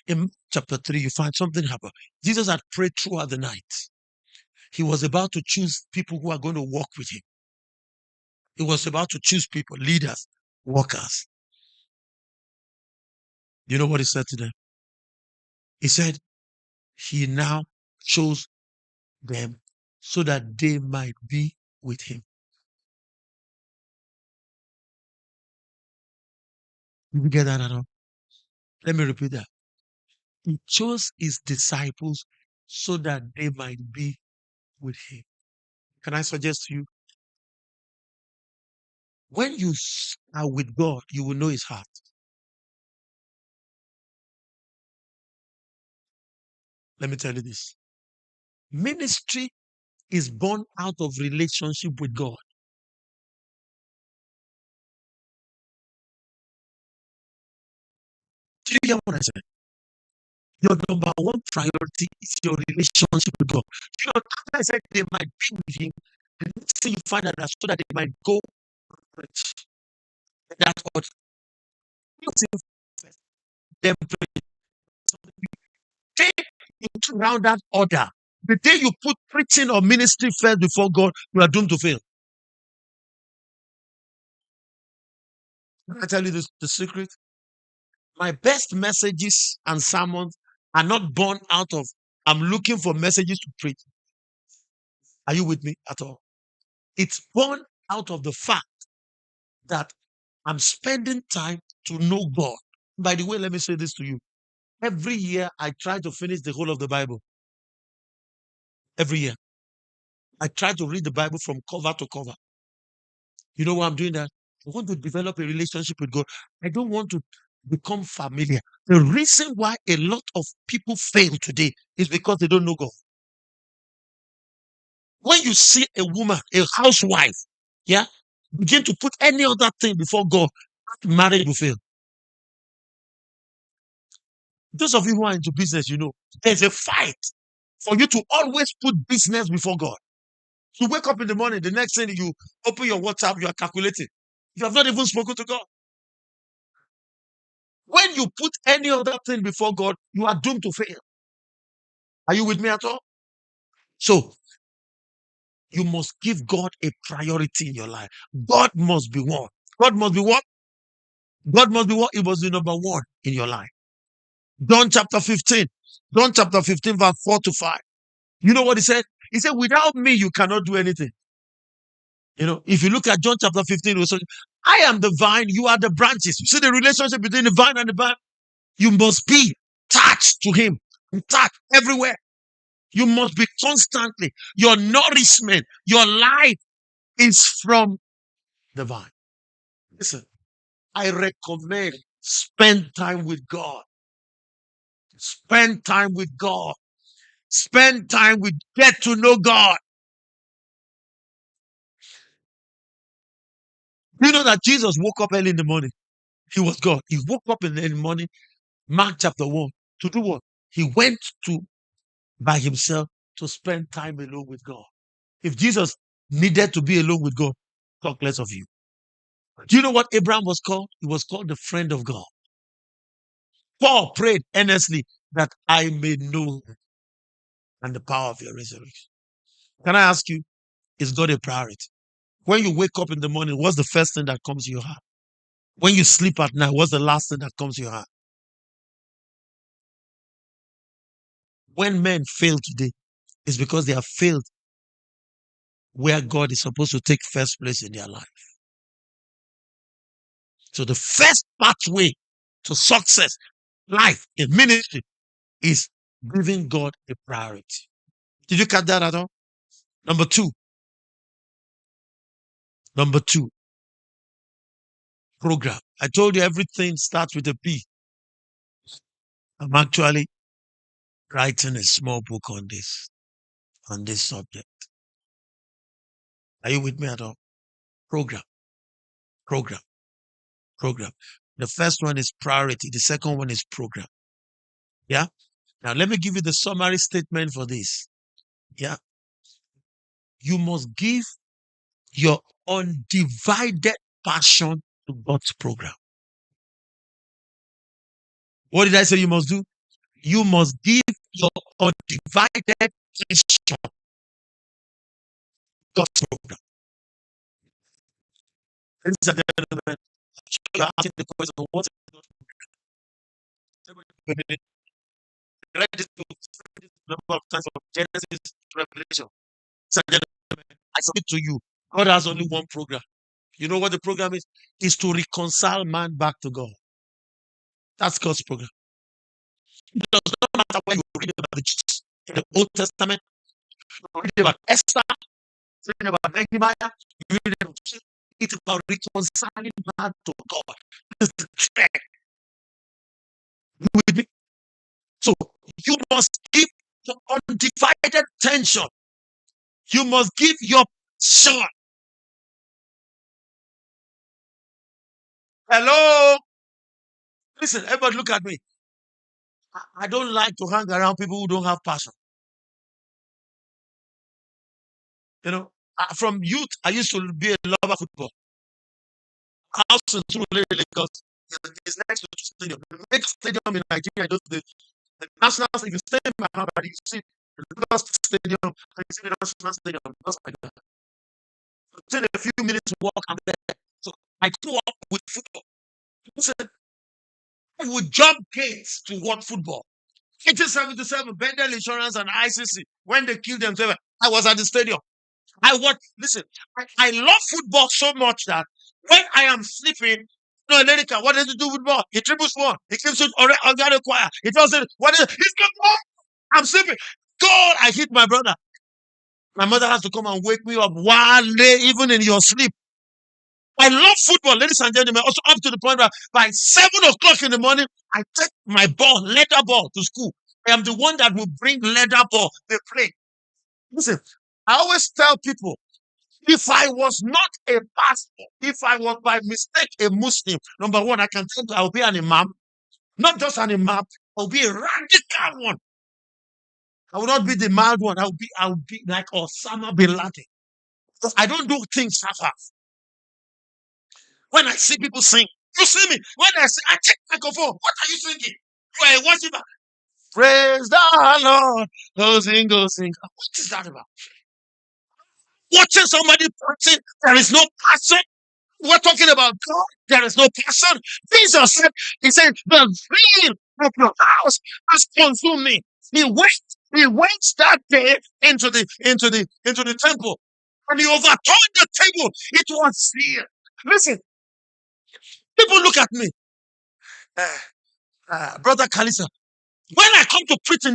In chapter 3, you find something happen. Jesus had prayed throughout the night. He was about to choose people who are going to walk with him. He was about to choose people, leaders, workers. You know what he said to them? He said he now chose them so that they might be with him. Did you get that at all? Let me repeat that. He chose his disciples so that they might be with him. Can I suggest to you? When you are with God, you will know his heart. Let me tell you this. Ministry is born out of relationship with God. Do you hear what I said? Your number one priority is your relationship with God. You know, after I said they might be with him, the next thing you find out that so that they might go preach. That's what you see first. Them preach. Take into round that order. The day you put preaching or ministry first before God, you are doomed to fail. Can I tell you this, the secret? My best messages and sermons are not born out of I'm looking for messages to preach. Are you with me at all? It's born out of the fact that I'm spending time to know God. By the way, let me say this to you. Every year, I try to finish the whole of the Bible. Every year. I try to read the Bible from cover to cover. You know why I'm doing that? I want to develop a relationship with God. I don't want to become familiar. The reason why a lot of people fail today is because they don't know God. When you see a woman, a housewife, yeah, begin to put any other thing before God, marriage will fail. Those of you who are into business, you know, there's a fight for you to always put business before God. You wake up in the morning, the next thing you open your WhatsApp, you are calculating. You have not even spoken to God. When you put any other thing before God, you are doomed to fail. Are you with me at all? So, you must give God a priority in your life. God must be one. God must be what? God must be what? He must be number one in your life. John chapter 15. John chapter 15, verse 4 to 5. You know what he said? He said, without me, you cannot do anything. You know, if you look at John chapter 15, I am the vine, you are the branches. You see the relationship between the vine and the vine? You must be touched to him, touched everywhere. You must be constantly. Your nourishment, your life is from the vine. Listen, I recommend spend time with God. Spend time with God. Spend time with, get to know God. You know that Jesus woke up early in the morning. He was God. He woke up in the morning, Mark chapter 1, to do what? He went to by himself to spend time alone with God. If Jesus needed to be alone with God, talk less of you. Do you know what Abraham was called? He was called the friend of God. Paul prayed earnestly that I may know and the power of your resurrection. Can I ask you, is God a priority? When you wake up in the morning, what's the first thing that comes to your heart? When you sleep at night, what's the last thing that comes to your heart? When men fail today, it's because they have failed where God is supposed to take first place in their life. So the first pathway to success, life, in ministry, is giving God a priority. Did you catch that at all? Number two, program. I told you everything starts with a P. I'm actually writing a small book on this subject. Are you with me at all? Program, program, program. The first one is priority. The second one is program. Yeah. Now let me give you the summary statement for this. Yeah. You must give your undivided passion to God's program. What did I say you must do? You must give your undivided attention to God's program. Ladies and gentlemen, you're asking the question, what is God's program? Read this number of times from Genesis to Revelation. Ladies and gentlemen, I submit to you, God has only one program. You know what the program is? Is to reconcile man back to God. That's God's program. It does not matter when you read about the Jews in the Old Testament, you read about Esther, you read about Nehemiah, you read about it's about reconciling man to God. It's the thread. You with me? So you must give your undivided attention. You must give your shot. Hello? Listen, everybody look at me. I don't like to hang around people who don't have passion. You know, from youth, I used to be a lover of football. House in Surulere, Lagos is next to the stadium. The next stadium in Nigeria, just the national. If you stay in my house, you see the Lagos stadium, and you see the national stadium, just like that. Within a few minutes walk, I'm there. So I grew up with football. Listen, I would jump gates to watch football. 1877, Bendel Insurance and ICC, when they killed themselves, I was at the stadium. Listen, I love football so much that when I am sleeping, no, America, what does it do with ball? He dribbles one, he keeps it on the choir. He does it, what is it? He's got ball. I'm sleeping. God, I hit my brother. My mother has to come and wake me up. Wale, even in your sleep. I love football, ladies and gentlemen, also up to the point where by 7 o'clock in the morning, I take my ball, leather ball, to school. I am the one that will bring leather ball. They play. Listen, I always tell people, if I was not a pastor, if I was by mistake a Muslim, number one, I can tell you I'll be an imam. Not just an imam, I'll be a radical one. I will not be the mild one. I'll be like Osama bin Laden. Because I don't do things half-half. When I see people sing, you see me. When I say, I take microphone. What are you singing? You are a worshiper. Praise the Lord. Go sing, go sing. What is that about? Watching somebody preaching, there is no passion. We're talking about God. There is no passion. Jesus said, he said, the zeal of your house has consumed me. He went that day into the temple and he overturned the table. It was zeal. Listen, people look at me. Brother Kalisa, when I come to preach in that